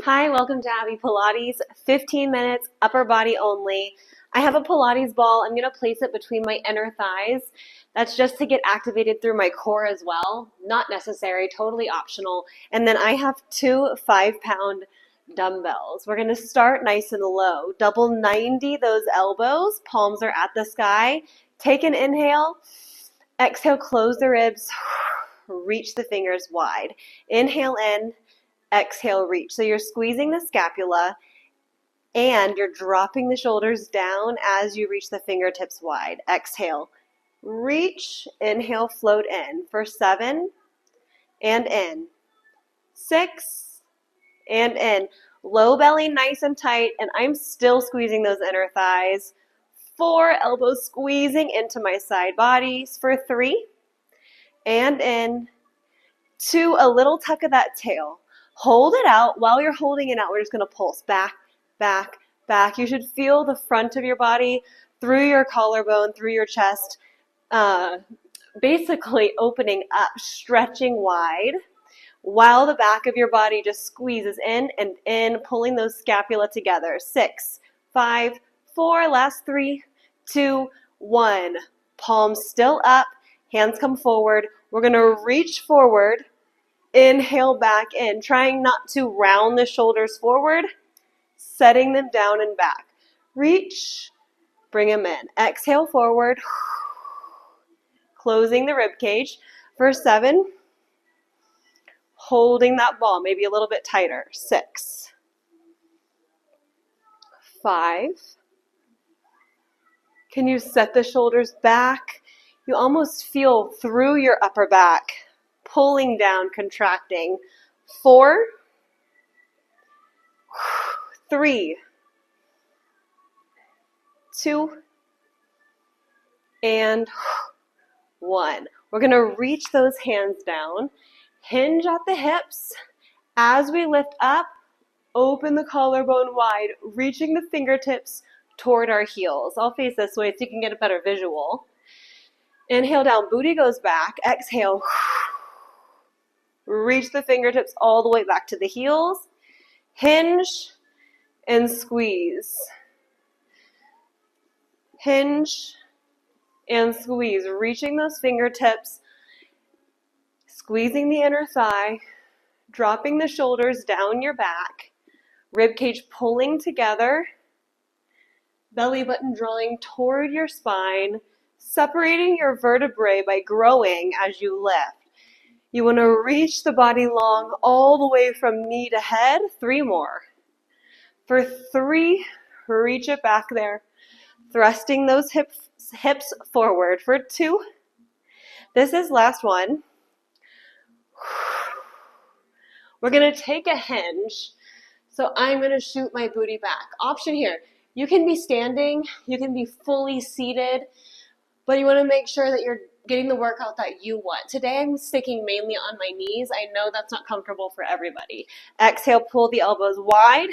Hi, welcome to Abby Pilates, 15 minutes, upper body only. I have a Pilates ball. I'm going to place it between my inner thighs. That's just to get activated through my core as well. Not necessary, totally optional. And then I have two 5-pound dumbbells. We're going to start nice and low. Double 90 those elbows. Palms are at the sky. Take an inhale. Exhale, close the ribs. Reach the fingers wide. Inhale in. Exhale, reach. So you're squeezing the scapula and you're dropping the shoulders down as you reach the fingertips wide. Exhale, reach. Inhale, float in for 7 and in. 6 and in. Low belly nice and tight, and I'm still squeezing those inner thighs. 4, elbows squeezing into my side bodies for 3 and in. 2, a little tuck of that tail. Hold it out. While you're holding it out, we're just going to pulse back, back, back. You should feel the front of your body through your collarbone, through your chest, basically opening up, stretching wide, while the back of your body just squeezes in and in, pulling those scapula together. 6, 5, 4, last 3, 2, 1. Palms still up, hands come forward. We're going to reach forward. Inhale back in, trying not to round the shoulders forward, setting them down and back. Reach, bring them in. Exhale forward, closing the rib cage for 7. Holding that ball, maybe a little bit tighter. 6, 5. Can you set the shoulders back? You almost feel through your upper back, pulling down, contracting. 4, 3, 2, and 1. We're going to reach those hands down, hinge at the hips. As we lift up, open the collarbone wide, reaching the fingertips toward our heels. I'll face this way so you can get a better visual. Inhale down, booty goes back. Exhale. Reach the fingertips all the way back to the heels. Hinge and squeeze. Hinge and squeeze. Reaching those fingertips. Squeezing the inner thigh. Dropping the shoulders down your back. Rib cage pulling together. Belly button drawing toward your spine. Separating your vertebrae by growing as you lift. You want to reach the body long all the way from knee to head. 3 more. For 3, reach it back there. Thrusting those hips forward. For 2, this is last one. We're going to take a hinge. So I'm going to shoot my booty back. Option here. You can be standing. You can be fully seated. But you want to make sure that you're getting the workout that you want. Today I'm sticking mainly on my knees. I know that's not comfortable for everybody. Exhale, pull the elbows wide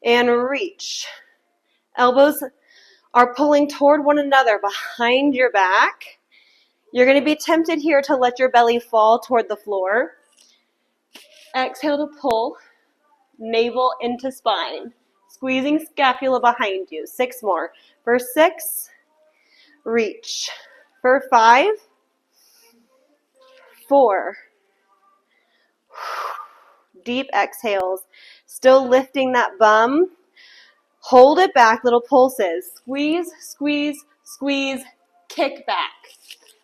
and reach. Elbows are pulling toward one another behind your back. You're going to be tempted here to let your belly fall toward the floor. Exhale to pull, navel into spine. Squeezing scapula behind you. 6 more. For 6, reach. For 5, 4, deep exhales, still lifting that bum. Hold it back, little pulses. Squeeze, squeeze, squeeze, kick back.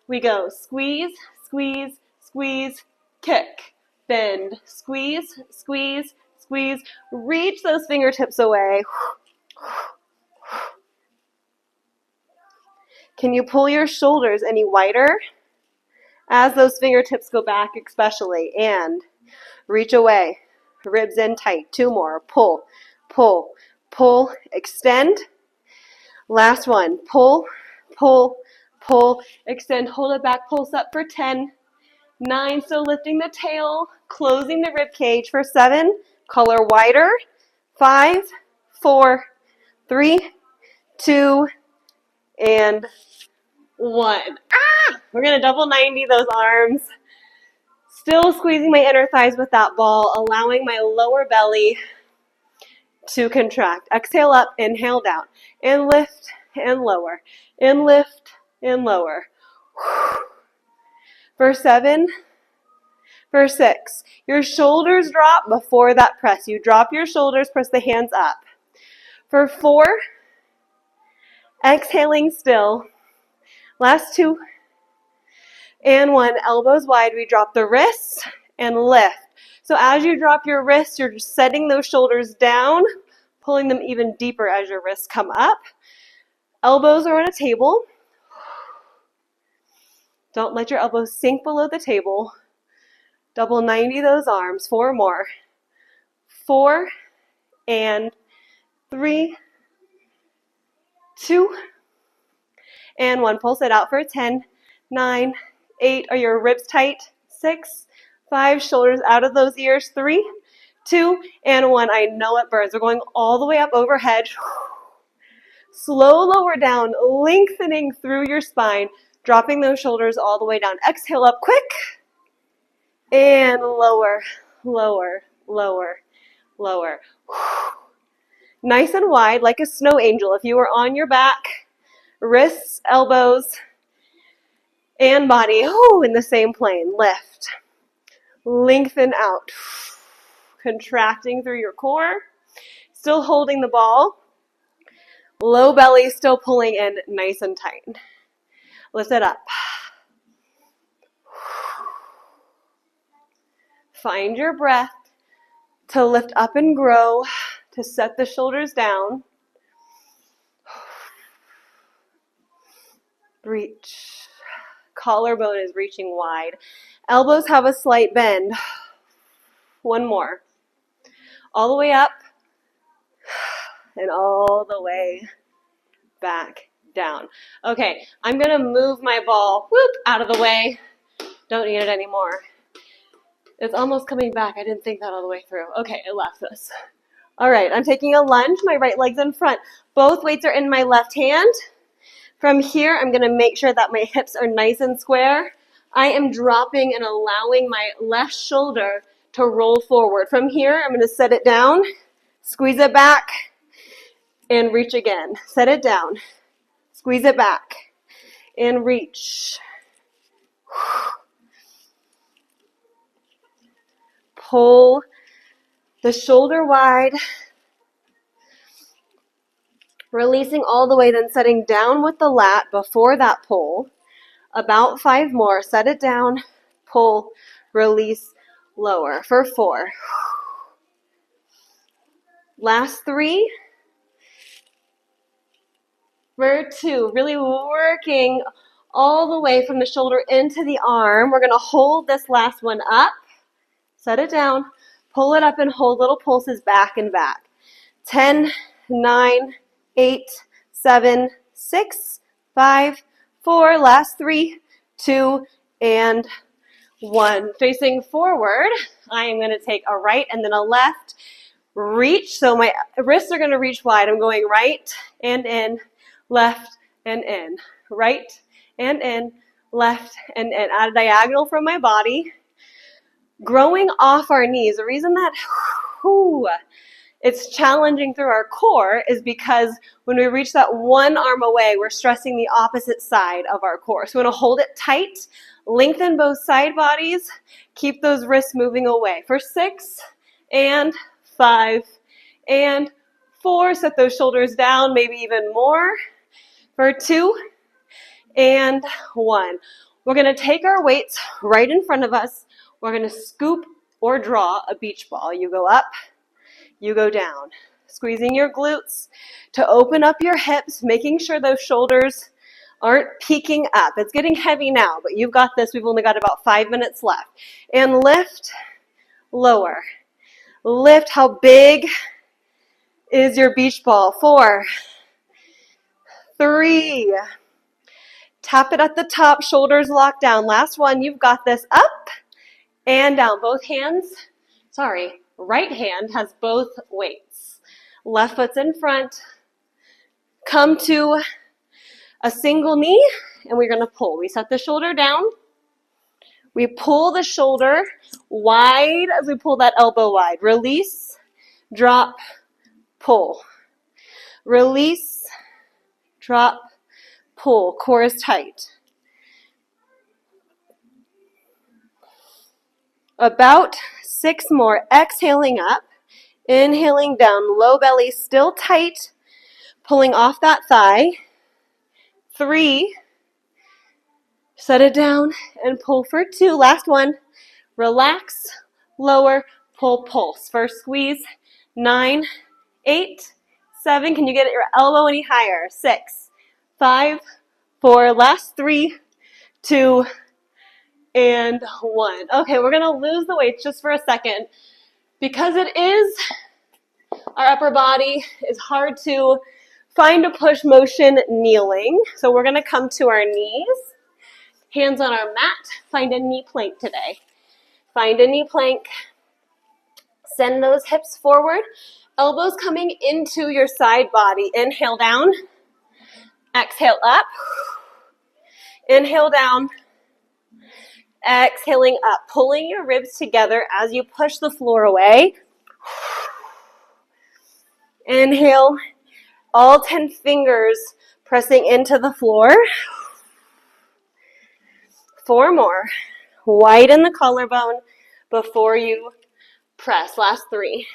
We go squeeze, squeeze, squeeze, kick, bend, squeeze, squeeze, squeeze. Reach those fingertips away. Can you pull your shoulders any wider as those fingertips go back especially? And reach away. Ribs in tight. 2 more. Pull, pull, pull, extend. Last one. Pull, pull, pull, extend. Hold it back. Pulse up for 10. 9, still lifting the tail. Closing the rib cage for 7. Color wider. 5, 4, 3, 2, and 1. We're going to double 90 those arms. Still squeezing my inner thighs with that ball, allowing my lower belly to contract. Exhale up, inhale down, and lift and lower, and lift and lower. For 7, for 6, your shoulders drop before that press. You drop your shoulders, press the hands up. For 4, exhaling still. Last 2, and 1, elbows wide. We drop the wrists and lift. So as you drop your wrists, you're just setting those shoulders down, pulling them even deeper as your wrists come up. Elbows are on a table. Don't let your elbows sink below the table. Double 90 those arms. 4 more. 4 and 3, 2, and 1. Pulse it out for 10, 9, 8. Are your ribs tight? 6, 5. Shoulders out of those ears. 3, 2, and 1. I know it burns. We're going all the way up overhead. Slow lower down, lengthening through your spine, dropping those shoulders all the way down. Exhale up quick, and lower, lower, lower, lower. Nice and wide, like a snow angel. If you were on your back, wrists, elbows, and body, in the same plane. Lift, lengthen out, contracting through your core, still holding the ball. Low belly still pulling in nice and tight. Lift it up. Find your breath to lift up and grow, to set the shoulders down. Reach. Collarbone is reaching wide. Elbows have a slight bend. 1 more. All the way up and all the way back down. Okay, I'm going to move my ball out of the way. Don't need it anymore. It's almost coming back. I didn't think that all the way through. Okay, it left us. All right, I'm taking a lunge. My right leg's in front. Both weights are in my left hand. From here, I'm going to make sure that my hips are nice and square. I am dropping and allowing my left shoulder to roll forward. From here, I'm going to set it down, squeeze it back, and reach again. Set it down, squeeze it back, and reach. Pull the shoulder wide, releasing all the way, then setting down with the lat before that pull. About 5 more. Set it down, pull, release, lower. For 4. Last 3. For 2. Really working all the way from the shoulder into the arm. We're going to hold this last one up. Set it down, pull it up and hold little pulses back and back. 10, 9, 8, 7, 6, 5, 4, last 3, 2, and 1. Facing forward, I am going to take a right and then a left. Reach, so my wrists are going to reach wide. I'm going right and in, left and in, right and in, left and in. At a diagonal from my body. Growing off our knees. The reason that it's challenging through our core is because when we reach that one arm away, we're stressing the opposite side of our core. So we want to hold it tight, lengthen both side bodies, keep those wrists moving away. For 6 and 5 and 4, set those shoulders down, maybe even more. For 2 and 1. We're going to take our weights right in front of us. We're going to scoop or draw a beach ball. You go up, you go down. Squeezing your glutes to open up your hips, making sure those shoulders aren't peeking up. It's getting heavy now, but you've got this. We've only got about 5 minutes left. And lift, lower. Lift. How big is your beach ball? 4, 3. Tap it at the top, shoulders locked down. Last one, you've got this. Up and down. Both hands, right hand has both weights. Left foot's in front. Come to a single knee, and we're going to pull. We set the shoulder down. We pull the shoulder wide as we pull that elbow wide. Release, drop, pull. Release, drop, pull. Core is tight. About 6 more. Exhaling up, inhaling down, low belly still tight, pulling off that thigh. 3, set it down and pull for 2. Last one. Relax, lower, pull, pulse. First squeeze. 9, 8, 7. Can you get your elbow any higher? 6, 5, 4. Last 3, 2, and 1. Okay, we're going to lose the weights just for a second. Because it is, our upper body is hard to find a push motion kneeling. So we're going to come to our knees, hands on our mat, find a knee plank today. Find a knee plank, send those hips forward, elbows coming into your side body. Inhale down, exhale up, inhale down, exhaling up, pulling your ribs together as you push the floor away. Inhale, all 10 fingers pressing into the floor. 4 more. Widen the collarbone before you press. Last 3.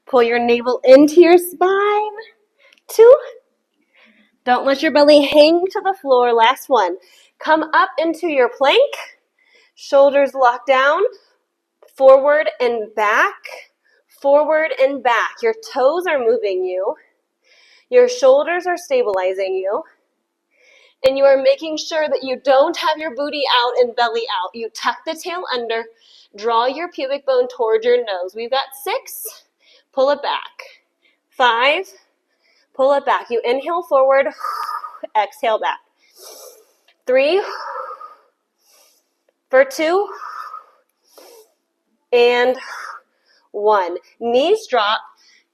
Pull your navel into your spine. 2. Don't let your belly hang to the floor. Last 1. Come up into your plank. Shoulders locked down. Forward and back. Forward and back. Your toes are moving you. Your shoulders are stabilizing you. And you are making sure that you don't have your booty out and belly out. You tuck the tail under. Draw your pubic bone toward your nose. We've got 6. Pull it back. 5. Pull it back. You inhale forward. Exhale back. 3. For 2. And 1. Knees drop.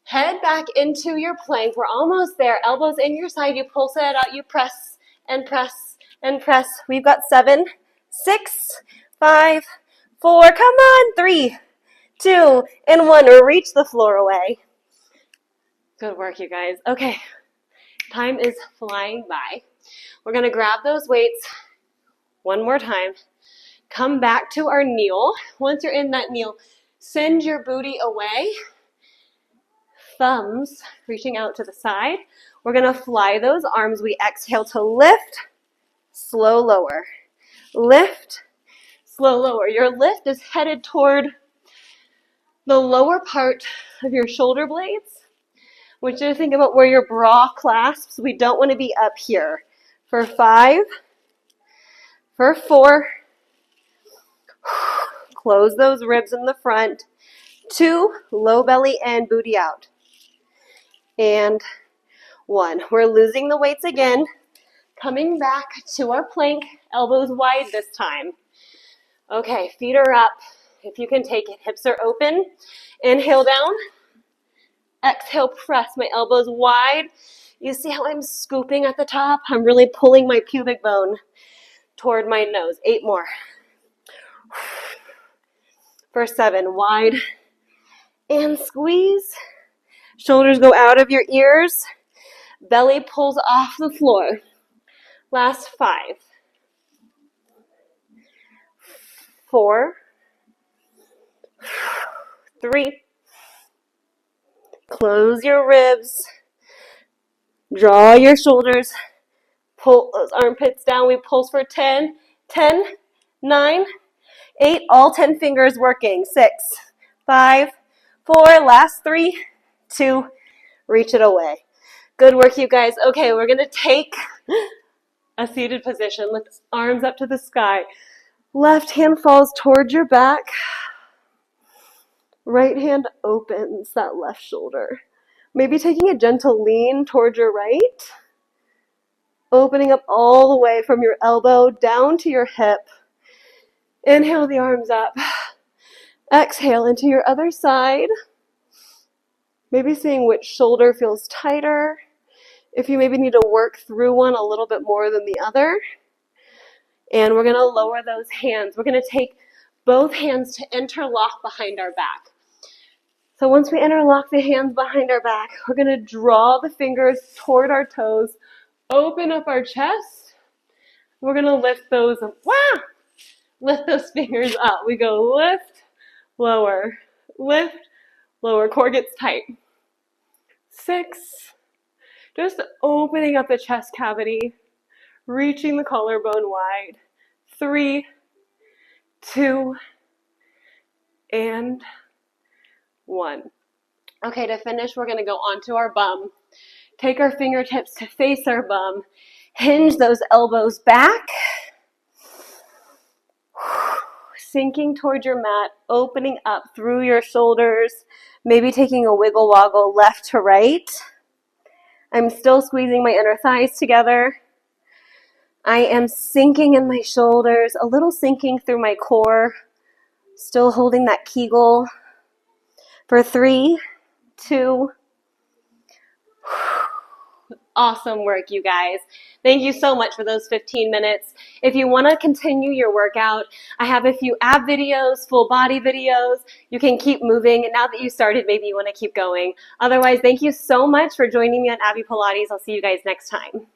Head back into your plank. We're almost there. Elbows in your side. You pulse it out. You press and press and press. We've got 7, 6, 5, 4. Come on. 3, 2, and 1. Reach the floor away. Good work, you guys. Okay. Time is flying by. We're going to grab those weights one more time. Come back to our kneel. Once you're in that kneel, send your booty away. Thumbs reaching out to the side. We're going to fly those arms. We exhale to lift, slow lower. Lift, slow lower. Your lift is headed toward the lower part of your shoulder blades. I want you to think about where your bra clasps. We don't want to be up here. For 5, for 4, close those ribs in the front. 2, low belly in, booty out. And 1. We're losing the weights again. Coming back to our plank, elbows wide this time. Okay, feet are up. If you can take it, hips are open. Inhale down. Exhale, press my elbows wide. You see how I'm scooping at the top? I'm really pulling my pubic bone toward my nose. 8 more. For 7, wide and squeeze. Shoulders go out of your ears. Belly pulls off the floor. Last 5. 4. 3. Close your ribs. Draw your shoulders. Pull those armpits down. We pulse for 10. 10, 9, 8. All 10 fingers working. 6, 5, 4. Last 3, 2. Reach it away. Good work, you guys. Okay, we're going to take a seated position. Lift arms up to the sky. Left hand falls towards your back. Right hand opens that left shoulder. Maybe taking a gentle lean towards your right. Opening up all the way from your elbow down to your hip. Inhale the arms up. Exhale into your other side. Maybe seeing which shoulder feels tighter. If you maybe need to work through one a little bit more than the other. And we're gonna lower those hands. We're gonna take both hands to interlock behind our back. So once we interlock the hands behind our back, we're gonna draw the fingers toward our toes, open up our chest. We're gonna lift those, lift those fingers up. We go lift, lower, lift, lower. Core gets tight. 6, just opening up the chest cavity, reaching the collarbone wide. 3, 2, and 1. Okay, to finish, we're gonna go onto our bum. Take our fingertips to face our bum. Hinge those elbows back. Sinking towards your mat, opening up through your shoulders, maybe taking a wiggle woggle left to right. I'm still squeezing my inner thighs together. I am sinking in my shoulders, a little sinking through my core, still holding that Kegel for 3, 2. Awesome work, you guys. Thank you so much for those 15 minutes. If you want to continue your workout, I have a few ab videos, full body videos. You can keep moving. And now that you started, maybe you want to keep going. Otherwise, thank you so much for joining me on Abby Pilates. I'll see you guys next time.